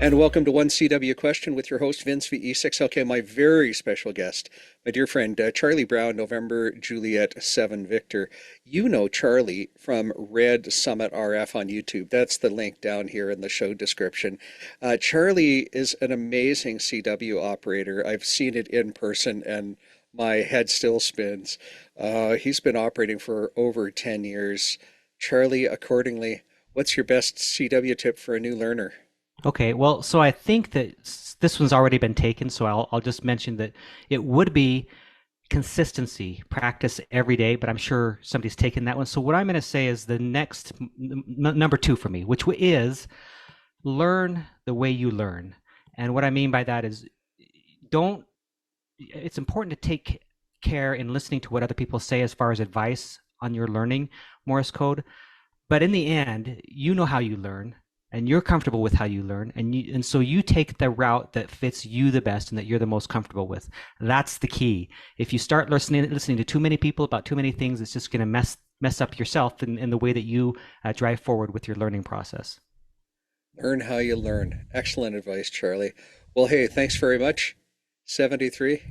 And welcome to One CW Question with your host, Vince VE6LK, my very special guest, my dear friend, Charlie Brown, November Juliet 7 Victor. You know Charlie from Red Summit RF on YouTube. That's the link down here in the show description. Charlie is an amazing CW operator. I've seen it in person and my head still spins. He's been operating for over 10 years. Charlie, accordingly, what's your best CW tip for a new learner? Okay, well, so I think that this one's already been taken, so I'll just mention that it would be consistency, practice every day, but I'm sure somebody's taken that one. So what I'm going to say is the next number two for me, which is learn the way you learn. And what I mean by that is don't, it's important to take care in listening to what other people say as far as advice on your learning Morse code. But in the end, you know how you learn and you're comfortable with how you learn and so you take the route that fits you the best and that you're the most comfortable with. That's the key. If you start listening to too many people about too many things, it's just going to mess up yourself in the way that you drive forward with your learning process. Learn how you learn. Excellent advice, Charlie. Well, hey, thanks very much. 73.